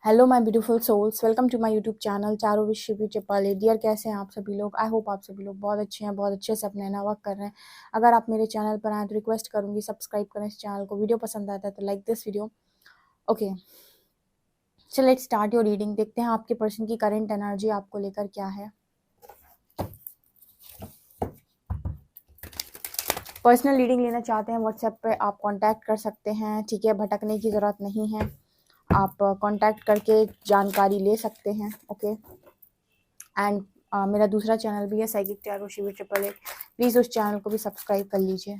Hello my beautiful souls, welcome to my YouTube channel चारों विश चपाले। डियर, कैसे हैं आप सभी लोग? आई होप आप सभी लोग बहुत अच्छे हैं, बहुत अच्छे से अपने नया वर्क कर रहे हैं। अगर आप मेरे चैनल पर आए तो रिक्वेस्ट करूंगी सब्सक्राइब करें इस चैनल को। वीडियो पसंद आता है तो लाइक दिस वीडियो। ओके, चलो लेट्स स्टार्ट योर रीडिंग। देखते हैं आपके पर्सन की करंट एनर्जी आपको लेकर क्या है। पर्सनल रीडिंग लेना चाहते हैं व्हाट्सएप पे आप कांटेक्ट कर सकते हैं, ठीक है। भटकने की ज़रूरत नहीं है, आप कांटेक्ट करके जानकारी ले सकते हैं। ओके, एंड मेरा दूसरा चैनल भी है psychic tarot Shivi triple eight, please उस चैनल को भी सब्सक्राइब कर लीजिए।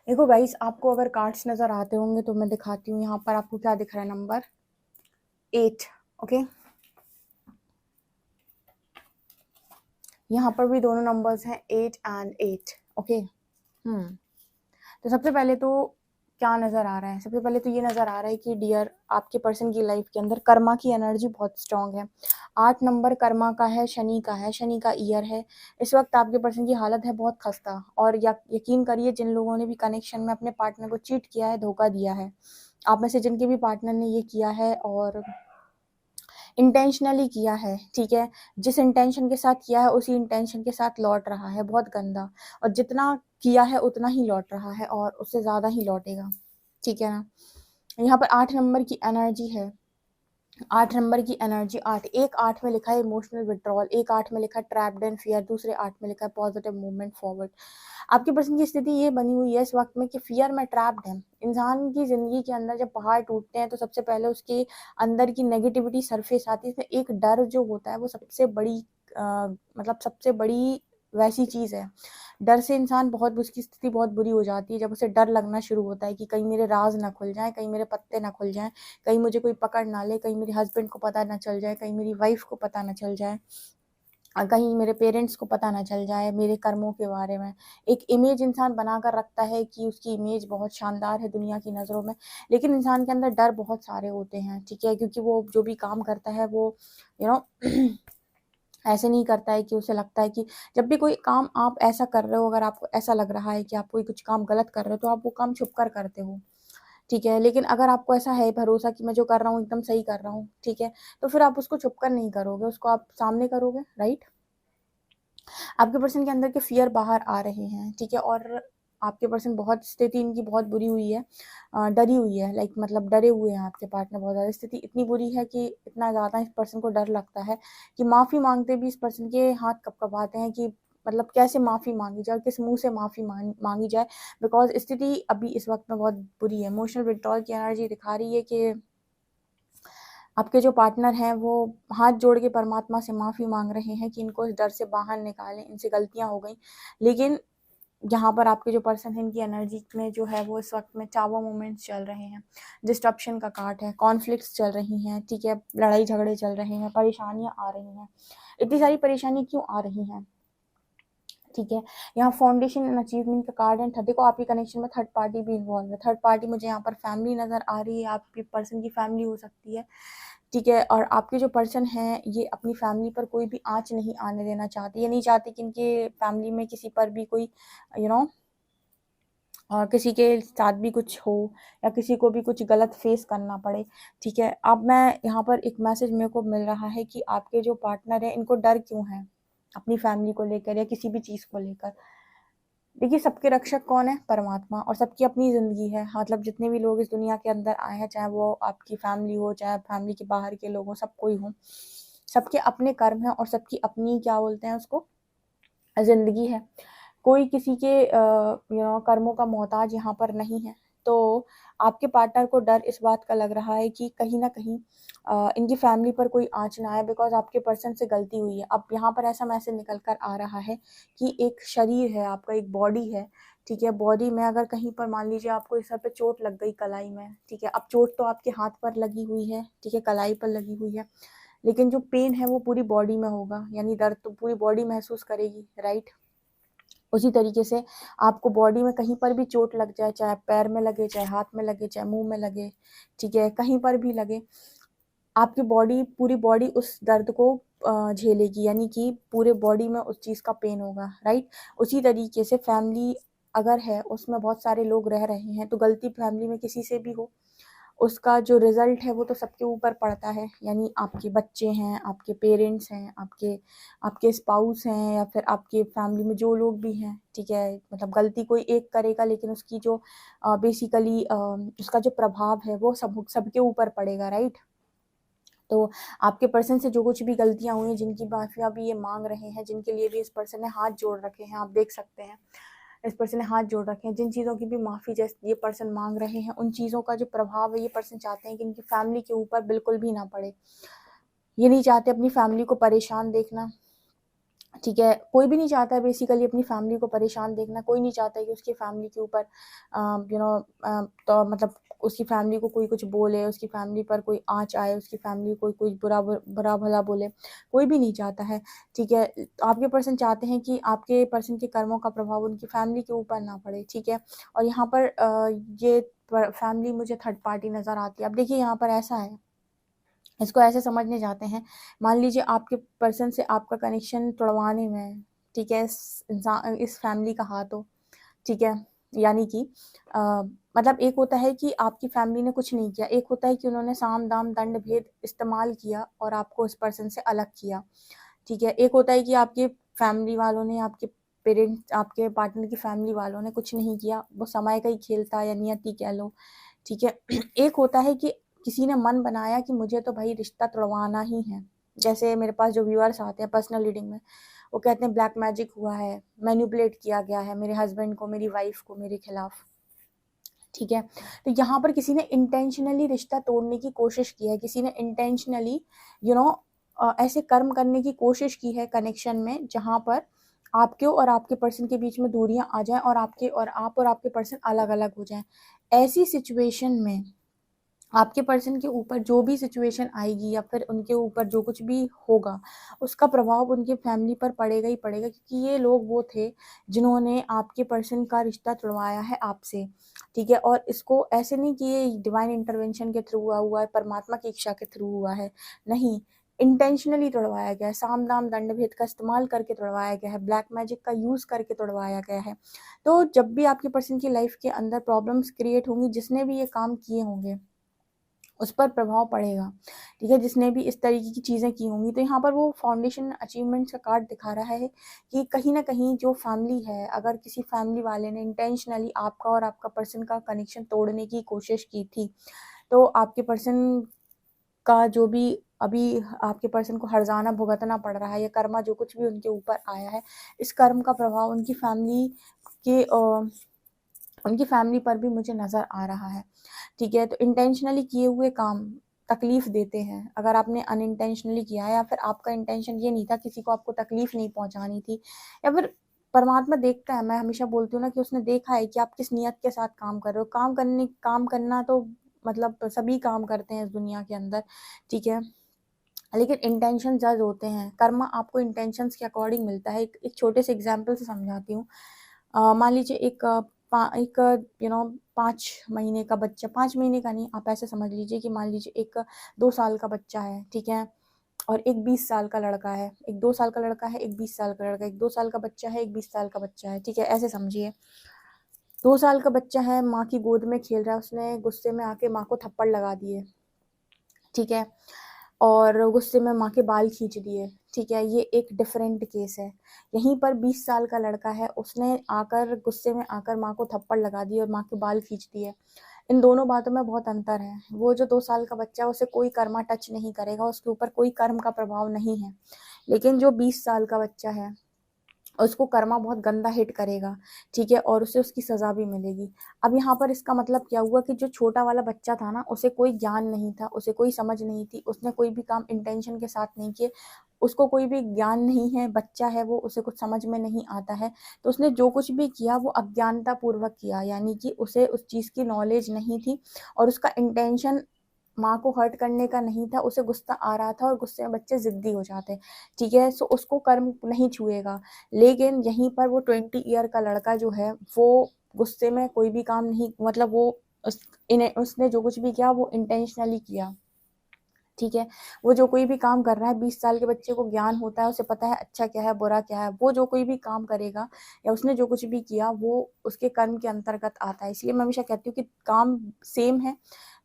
देखो गाइस, आपको अगर कार्ड्स नज़र आते होंगे तो मैं दिखाती हूँ। यहाँ पर आपको क्या दिख रहा है? नंबर 8। ओके, यहाँ पर भी दोनों नंबर्स हैं 8 एंड 8। ओके, तो सबसे पहले तो क्या नज़र आ रहा है? सबसे पहले तो ये नज़र आ रहा है कि डियर, आपके पर्सन की लाइफ के अंदर कर्मा की एनर्जी बहुत स्ट्रांग है। 8 नंबर कर्मा का है, शनि का है, शनि का ईयर है। इस वक्त आपके पर्सन की हालत है बहुत खस्ता। और यकीन करिए, जिन लोगों ने भी कनेक्शन में अपने पार्टनर को चीट किया है, धोखा दिया है, आप में से जिनके भी पार्टनर ने ये किया है और इंटेंशनली किया है, ठीक है, जिस इंटेंशन के साथ किया है उसी इंटेंशन के साथ लौट रहा है, बहुत गंदा। और जितना किया है उतना ही लौट रहा है और उससे ज़्यादा ही लौटेगा, ठीक है ना। यहाँ पर 8 नंबर की एनर्जी है। 8 नंबर की एनर्जी, 8 एक 8 में लिखा है इमोशनल विड्रॉल, एक 8 में लिखा है ट्रैप्ड एंड फियर, दूसरे 8 में लिखा है पॉजिटिव मूवमेंट फॉरवर्ड। आपके पर्सन की स्थिति ये बनी हुई है इस वक्त में कि फियर में ट्रैप्ड है। इंसान की जिंदगी के अंदर जब पहाड़ टूटते हैं तो सबसे पहले उसके अंदर की नेगेटिविटी सरफेस आती है। इसमें एक डर जो होता है वो सबसे बड़ी मतलब सबसे बड़ी वैसी चीज है। डर से इंसान बहुत, उसकी स्थिति बहुत बुरी हो जाती है जब उसे डर लगना शुरू होता है कि कहीं मेरे राज ना खुल जाए, कहीं मेरे पत्ते ना खुल जाए, कहीं मुझे कोई पकड़ ना ले, कहीं मेरे हस्बैंड को पता ना चल जाए, कहीं मेरी वाइफ को पता ना चल जाए, कहीं मेरे पेरेंट्स को पता ना चल जाए मेरे कर्मों के बारे में। एक इमेज इंसान बनाकर रखता है कि उसकी इमेज बहुत शानदार है दुनिया की नज़रों में, लेकिन इंसान के अंदर डर बहुत सारे होते हैं, ठीक है, क्योंकि वो जो भी काम करता है वो यू नो ऐसे नहीं करता है कि उसे लगता है कि जब भी कोई काम आप ऐसा कर रहे हो, अगर आपको ऐसा लग रहा है कि आप कोई कुछ काम गलत कर रहे हो तो आप वो काम छुप कर करते हो, ठीक है। लेकिन अगर आपको ऐसा है भरोसा कि मैं जो कर रहा हूँ एकदम सही कर रहा हूँ, ठीक है, तो फिर आप उसको छुप कर नहीं करोगे, उसको आप सामने करोगे, राइट। आपके पर्सन के अंदर के फियर बाहर आ रहे हैं, ठीक है। और आपके पर्सन बहुत, स्थिति इनकी बहुत बुरी हुई है, डरी हुई है, लाइक मतलब डरे हुए हैं आपके पार्टनर बहुत ज़्यादा। स्थिति इतनी बुरी है कि इतना ज़्यादा इस पर्सन को डर लगता है कि माफ़ी मांगते भी इस पर्सन के हाथ कँपकपाते हैं कि मतलब कैसे माफ़ी मांगी जाए, किस मुंह से माफ़ी मांगी जाए, बिकॉज स्थिति अभी इस वक्त में बहुत बुरी है। इमोशनल विड्रॉल की एनर्जी दिखा रही है कि आपके जो पार्टनर हैं वो हाथ जोड़ के परमात्मा से माफ़ी मांग रहे हैं कि इनको इस डर से बाहर निकालें, इनसे गलतियां हो गई। लेकिन यहाँ पर आपके जो पर्सन है इनकी एनर्जी में जो है वो इस वक्त में टावर मोमेंट्स चल रहे हैं, डिस्ट्रप्शन का कार्ड है, कॉन्फ्लिक्ट्स चल रही हैं, ठीक है, लड़ाई झगड़े चल रहे हैं, परेशानियां आ रही हैं। इतनी सारी परेशानी क्यों आ रही हैं, ठीक है। यहाँ फाउंडेशन एंड अचीवमेंट का कार्ड है। देखो आपके कनेक्शन में थर्ड पार्टी भी इन्वॉल्व है। थर्ड पार्टी मुझे यहाँ पर फैमिली नज़र आ रही है, आपके पर्सन की फैमिली हो सकती है, ठीक है। और आपके जो पर्सन हैं ये अपनी फैमिली पर कोई भी आँच नहीं आने देना चाहते। ये नहीं चाहते कि इनके फैमिली में किसी पर भी कोई यू नो और किसी के साथ भी कुछ हो या किसी को भी कुछ गलत फेस करना पड़े, ठीक है। अब मैं यहाँ पर एक मैसेज मेरे को मिल रहा है कि आपके जो पार्टनर है इनको डर क्यों है अपनी फैमिली को लेकर या किसी भी चीज़ को लेकर। देखिए सबके रक्षक कौन है, परमात्मा, और सबकी अपनी ज़िंदगी है। मतलब जितने भी लोग इस दुनिया के अंदर आए हैं, चाहे वो आपकी फैमिली हो चाहे फैमिली के बाहर के लोग हों, सब कोई हो, सबके अपने कर्म हैं और सबकी अपनी क्या बोलते हैं उसको, ज़िंदगी है। कोई किसी के कर्मों का मोहताज यहाँ पर नहीं है। तो आपके पार्टनर को डर इस बात का लग रहा है कि कहीं ना कहीं इनकी फैमिली पर कोई आँच ना आए, बिकॉज आपके पर्सन से गलती हुई है। अब यहाँ पर ऐसा मैसेज निकल कर आ रहा है कि एक शरीर है आपका, एक बॉडी है, ठीक है। बॉडी में अगर कहीं पर मान लीजिए आपको इस सर पे चोट लग गई कलाई में, ठीक है। अब चोट तो आपके हाथ पर लगी हुई है, ठीक है, कलाई पर लगी हुई है, लेकिन जो पेन है वो पूरी बॉडी में होगा, यानी दर्द तो पूरी बॉडी महसूस करेगी, राइट। उसी तरीके से आपको बॉडी में कहीं पर भी चोट लग जाए, चाहे पैर में लगे, चाहे हाथ में लगे, चाहे मुंह में लगे, ठीक है, कहीं पर भी लगे, आपकी बॉडी, पूरी बॉडी उस दर्द को झेलेगी, यानी कि पूरे बॉडी में उस चीज़ का पेन होगा, राइट। उसी तरीके से फैमिली अगर है उसमें बहुत सारे लोग रह रहे हैं, तो गलती फैमिली में किसी से भी हो, उसका जो रिजल्ट है वो तो सबके ऊपर पड़ता है। यानी आपके बच्चे हैं, आपके पेरेंट्स हैं, आपके आपके स्पाउस हैं, या फिर आपके फैमिली में जो लोग भी हैं, ठीक है। मतलब गलती कोई एक करेगा लेकिन उसकी जो बेसिकली उसका जो प्रभाव है वो सबके ऊपर पड़ेगा, राइट। तो आपके पर्सन से जो कुछ भी गलतियां हुई हैं, जिनकी माफिया भी ये मांग रहे हैं, जिनके लिए भी इस पर्सन ने हाथ जोड़ रखे हैं, आप देख सकते हैं इस पर्सन ने हाथ जोड़ रखे हैं, जिन चीज़ों की भी माफ़ी जैसे ये पर्सन मांग रहे हैं, उन चीज़ों का जो प्रभाव है ये पर्सन चाहते हैं कि इनकी फैमिली के ऊपर बिल्कुल भी ना पड़े। ये नहीं चाहते अपनी फैमिली को परेशान देखना, ठीक है। कोई भी नहीं चाहता है बेसिकली अपनी फैमिली को परेशान देखना। कोई नहीं चाहता है कि उसकी फैमिली के ऊपर तो मतलब उसकी फैमिली को कोई कुछ बोले, उसकी फैमिली पर कोई आँच आए, उसकी फैमिली को कोई बुरा भला बोले, कोई भी नहीं चाहता है, ठीक है। आपके पर्सन चाहते हैं कि आपके पर्सन के कर्मों का प्रभाव उनकी फैमिली के ऊपर ना पड़े, ठीक है। और यहाँ पर ये फैमिली मुझे थर्ड पार्टी नज़र आती है। अब देखिए यहाँ पर ऐसा है, इसको ऐसे समझने जाते हैं, मान लीजिए आपके पर्सन से आपका कनेक्शन तोड़वाने में, ठीक है, इस फैमिली का हाथ हो, ठीक है। यानी कि मतलब एक होता है कि आपकी फैमिली ने कुछ नहीं किया, एक होता है कि उन्होंने साम दाम दंड भेद इस्तेमाल किया और आपको इस पर्सन से अलग किया, ठीक है। एक होता है कि आपके फैमिली वालों ने, आपके पेरेंट्स, आपके पार्टनर की फैमिली वालों ने कुछ नहीं किया, वो समय का ही खेल था या नियति कह लो, ठीक है। एक होता है कि किसी ने मन बनाया कि मुझे तो भाई रिश्ता तोड़वाना ही है। जैसे मेरे पास जो व्यूअर्स आते हैं पर्सनल रीडिंग में, वो कहते हैं ब्लैक मैजिक हुआ है, मैनिपुलेट किया गया है मेरे हस्बैंड को, मेरी वाइफ को मेरे खिलाफ, ठीक है। तो यहाँ पर किसी ने इंटेंशनली रिश्ता तोड़ने की कोशिश की है, किसी ने इंटेंशनली ऐसे कर्म करने की कोशिश की है कनेक्शन में, जहाँ पर आपके और आपके पर्सन के बीच में दूरियां आ जाएं और आप और आपके पर्सन अलग अलग हो जाएं। ऐसी सिचुएशन में आपके पर्सन के ऊपर जो भी सिचुएशन आएगी या फिर उनके ऊपर जो कुछ भी होगा, उसका प्रभाव उनके फैमिली पर पड़ेगा ही पड़ेगा, क्योंकि ये लोग वो थे जिन्होंने आपके पर्सन का रिश्ता तोड़वाया है आपसे, ठीक है। और इसको ऐसे नहीं कि ये डिवाइन इंटरवेंशन के थ्रू हुआ है, परमात्मा की इच्छा के थ्रू हुआ है, नहीं, इंटेंशनली तोड़वाया गया है, साम दाम दंड भेद का इस्तेमाल करके तोड़वाया गया है, ब्लैक मैजिक का यूज़ करके तोड़वाया गया है। तो जब भी आपके पर्सन की लाइफ के अंदर प्रॉब्लम्स क्रिएट होंगी, जिसने भी ये काम किए होंगे उस पर प्रभाव पड़ेगा, ठीक है, जिसने भी इस तरीके की चीज़ें की होंगी। तो यहाँ पर वो फाउंडेशन अचीवमेंट्स का कार्ड दिखा रहा है कि कहीं ना कहीं जो फैमिली है, अगर किसी फैमिली वाले ने इंटेंशनली आपका और आपका पर्सन का कनेक्शन तोड़ने की कोशिश की थी, तो आपके पर्सन का जो भी अभी आपके पर्सन को हर्जाना भुगतना पड़ रहा है, या कर्मा जो कुछ भी उनके ऊपर आया है, इस कर्म का प्रभाव के उनकी फैमिली पर भी मुझे नज़र आ रहा है, ठीक है। तो इंटेंशनली किए हुए काम तकलीफ देते हैं। अगर आपने अनइंटेंशनली किया है या फिर आपका इंटेंशन ये नहीं था, किसी को आपको तकलीफ नहीं पहुंचानी थी, या फिर परमात्मा देखता है, मैं हमेशा बोलती हूँ ना कि उसने देखा है कि आप किस नियत के साथ काम कर रहे हो। काम करना तो मतलब सभी काम करते हैं इस दुनिया के अंदर, ठीक है, लेकिन इंटेंशन जज होते हैं। कर्म आपको इंटेंशंस के अकॉर्डिंग मिलता है। एक छोटे से एग्जाम्पल से समझाती हूँ। मान लीजिए एक 5 महीने का बच्चा, 5 महीने का नहीं, आप ऐसे समझ लीजिए कि मान लीजिए एक 2 साल का बच्चा है, ठीक है, और एक 20 साल का लड़का है। एक 2 साल का लड़का है, एक 20 साल का लड़का है, एक 2 साल का बच्चा है, एक 20 साल का बच्चा है, ठीक है, ऐसे समझिए। 2 साल का बच्चा है, माँ की गोद में खेल रहा है, उसने गुस्से में आके माँ को थप्पड़ लगा दिए, ठीक है, और गुस्से में माँ के बाल खींच दिए, ठीक है, ये एक डिफरेंट केस है। यहीं पर 20 साल का लड़का है, उसने आकर गुस्से में आकर माँ को थप्पड़ लगा दी और माँ के बाल खींच दिए। इन दोनों बातों में बहुत अंतर है। वो जो 2 साल का बच्चा है, उसे कोई कर्मा टच नहीं करेगा, उसके ऊपर कोई कर्म का प्रभाव नहीं है। लेकिन जो 20 साल का बच्चा है, उसको कर्मा बहुत गंदा हिट करेगा, ठीक है, और उसे उसकी सजा भी मिलेगी। अब यहाँ पर इसका मतलब क्या हुआ कि जो छोटा वाला बच्चा था ना, उसे कोई ज्ञान नहीं था, उसे कोई समझ नहीं थी, उसने कोई भी काम इंटेंशन के साथ नहीं किए, उसको कोई भी ज्ञान नहीं है, बच्चा है वो, उसे कुछ समझ में नहीं आता है, तो उसने जो कुछ भी किया वो अज्ञानता पूर्वक किया, यानी कि उसे उस चीज की नॉलेज नहीं थी और उसका इंटेंशन माँ को हर्ट करने का नहीं था, उसे गुस्सा आ रहा था और गुस्से में बच्चे जिद्दी हो जाते, ठीक है, सो उसको कर्म नहीं छुएगा। लेकिन यहीं पर वो 20 ईयर का लड़का जो है, वो गुस्से में कोई भी काम नहीं, मतलब वो उसने जो कुछ भी किया वो इंटेंशनली किया, ठीक है। वो जो कोई भी काम कर रहा है, 20 साल के बच्चे को ज्ञान होता है, उसे पता है अच्छा क्या है बुरा क्या है। वो जो कोई भी काम करेगा या उसने जो कुछ भी किया वो उसके कर्म के अंतर्गत आता है। इसलिए मैं हमेशा कहती हूँ कि काम सेम है,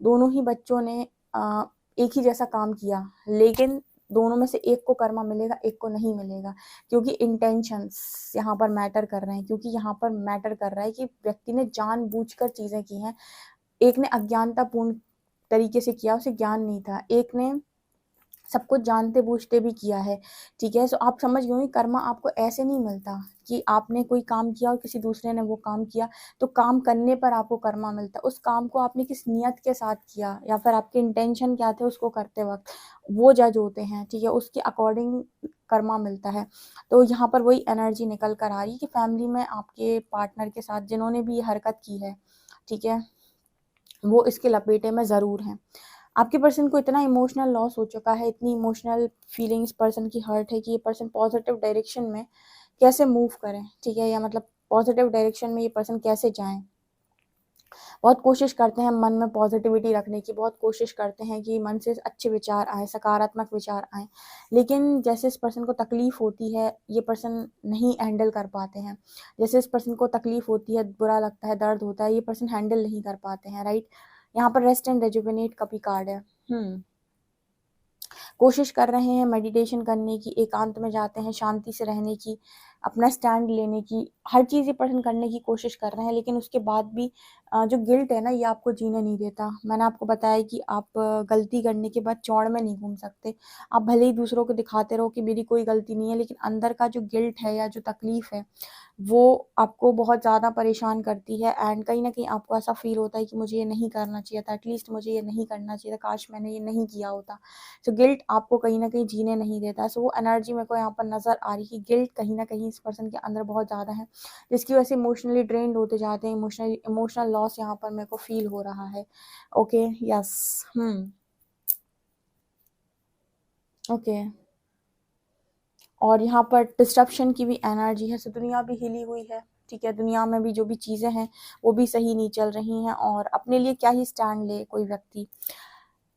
दोनों ही बच्चों ने एक ही जैसा काम किया, लेकिन दोनों में से एक को कर्मा मिलेगा, एक को नहीं मिलेगा, क्योंकि इंटेंशंस यहाँ पर मैटर कर रहे हैं। क्योंकि यहाँ पर मैटर कर रहा है कि व्यक्ति ने जानबूझकर चीजें की हैं। एक ने अज्ञानतापूर्ण तरीके से किया, उसे ज्ञान नहीं था, एक ने सब कुछ जानते बूझते भी किया है, ठीक है। सो आप समझ गए, कर्मा आपको ऐसे नहीं मिलता कि आपने कोई काम किया और किसी दूसरे ने वो काम किया, तो काम करने पर आपको कर्मा मिलता है। उस काम को आपने किस नियत के साथ किया या फिर आपके इंटेंशन क्या थे उसको करते वक्त, वो जज होते हैं, ठीक है, उसके अकॉर्डिंग कर्मा मिलता है। तो यहाँ पर वही एनर्जी निकल कर आ रही है कि फैमिली में आपके पार्टनर के साथ जिन्होंने भी ये हरकत की है, ठीक है, वो इसके लपेटे में ज़रूर हैं। आपके पर्सन को इतना इमोशनल लॉस हो चुका है, इतनी इमोशनल फीलिंग्स पर्सन की हर्ट है कि ये पर्सन पॉजिटिव डायरेक्शन में कैसे मूव करें, ठीक है, या मतलब पॉजिटिव डायरेक्शन में ये पर्सन कैसे जाएं। बहुत कोशिश करते हैं मन में पॉजिटिविटी रखने की, बहुत कोशिश करते हैं कि मन से अच्छे विचार आए, सकारात्मक विचार आए, लेकिन जैसे इस पर्सन को तकलीफ होती है ये पर्सन नहीं हैंडल कर पाते हैं। जैसे इस पर्सन को तकलीफ होती है, बुरा लगता है, दर्द होता है, ये पर्सन हैंडल नहीं कर पाते हैं, राइट। यहाँ पर रेस्ट एंड रेजुविनेट का भी कार्ड है। कोशिश कर रहे हैं मेडिटेशन करने की, एकांत में जाते हैं, शांति से रहने की, अपना स्टैंड लेने की, हर चीज़ ये पर्सन करने की कोशिश कर रहे हैं, लेकिन उसके बाद भी जो गिल्ट है ना, ये आपको जीने नहीं देता। मैंने आपको बताया कि आप गलती करने के बाद चौड़ में नहीं घूम सकते। आप भले ही दूसरों को दिखाते रहो कि मेरी कोई गलती नहीं है, लेकिन अंदर का जो गिल्ट है या जो तकलीफ है वो आपको बहुत ज़्यादा परेशान करती है, एंड कहीं ना कहीं आपको ऐसा फील होता है कि मुझे ये नहीं करना चाहिए था, एटलीस्ट मुझे ये नहीं करना चाहिए था, काश मैंने ये नहीं किया होता। सो गिल्ट आपको कहीं ना कहीं जीने नहीं देता है। सो वो एनर्जी मेरे को यहाँ पर नज़र आ रही है कि गिल्ट कहीं ना कहीं इस पर्सन के अंदर बहुत ज़्यादा है, जिसकी वजह से इमोशनली ड्रेन्ड होते जाते हैं। इमोशनल लॉस यहाँ पर मेरे को फील हो रहा है। Okay, yes, okay. और यहाँ पर डिस्ट्रप्शन की भी एनर्जी है, सो दुनिया भी हिली हुई है, ठीक है, दुनिया में भी जो भी चीज़ें हैं वो भी सही नहीं चल रही हैं। और अपने लिए क्या ही स्टैंड ले कोई व्यक्ति,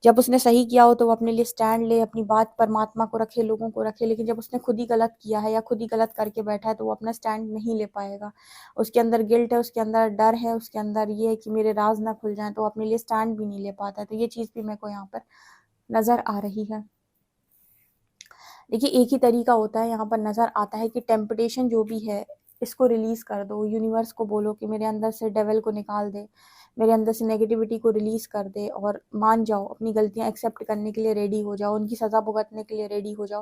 जब उसने सही किया हो तो वो अपने लिए स्टैंड ले, अपनी बात परमात्मा को रखे, लोगों को रखे, लेकिन जब उसने खुद ही गलत किया है या खुद ही गलत करके बैठा है तो वो अपना स्टैंड नहीं ले पाएगा। उसके अंदर गिल्ट है, उसके अंदर डर है, उसके अंदर ये है कि मेरे राज ना खुल जाए, तो वो अपने लिए स्टैंड भी नहीं ले पाता है। तो ये चीज़ भी मेरे को यहाँ पर नज़र आ रही है। देखिए, एक ही तरीका होता है, यहाँ पर नज़र आता है कि टेम्पटेशन जो भी है इसको रिलीज़ कर दो, यूनिवर्स को बोलो कि मेरे अंदर से डेविल को निकाल दे, मेरे अंदर से नेगेटिविटी को रिलीज़ कर दे, और मान जाओ, अपनी गलतियाँ एक्सेप्ट करने के लिए रेडी हो जाओ, उनकी सज़ा भुगतने के लिए रेडी हो जाओ,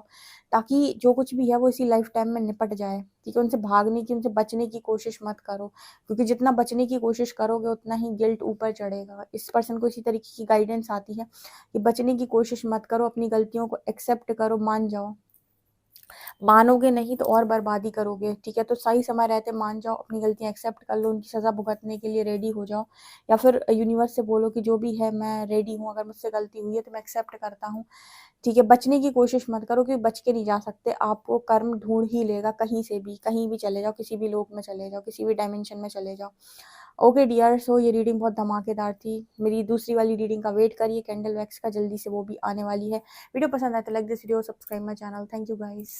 ताकि जो कुछ भी है वो इसी लाइफ टाइम में निपट जाए, ठीक है। उनसे भागने की, उनसे बचने की कोशिश मत करो, क्योंकि जितना बचने की कोशिश करोगे उतना ही गिल्ट ऊपर चढ़ेगा। इस पर्सन को इसी तरीके की गाइडेंस आती है कि बचने की कोशिश मत करो, अपनी गलतियों को एक्सेप्ट करो, मान जाओ, मानोगे नहीं तो और बर्बादी करोगे, ठीक है। तो सही समय रहते मान जाओ, अपनी गलतियाँ एक्सेप्ट कर लो, उनकी सज़ा भुगतने के लिए रेडी हो जाओ, या फिर यूनिवर्स से बोलो कि जो भी है मैं रेडी हूँ, अगर मुझसे गलती हुई है तो मैं एक्सेप्ट करता हूँ, ठीक है। बचने की कोशिश मत करो, क्योंकि बच के नहीं जा सकते, आपको कर्म ढूंढ ही लेगा कहीं से भी, कहीं भी चले जाओ, किसी भी लोक में चले जाओ, किसी भी डायमेंशन में चले जाओ। ओके डियर, सो ये रीडिंग बहुत धमाकेदार थी। मेरी दूसरी वाली रीडिंग का वेट करिए, कैंडल वैक्स का, जल्दी से वो भी आने वाली है। वीडियो पसंद आए तो like this video, subscribe my channel. Thank you guys.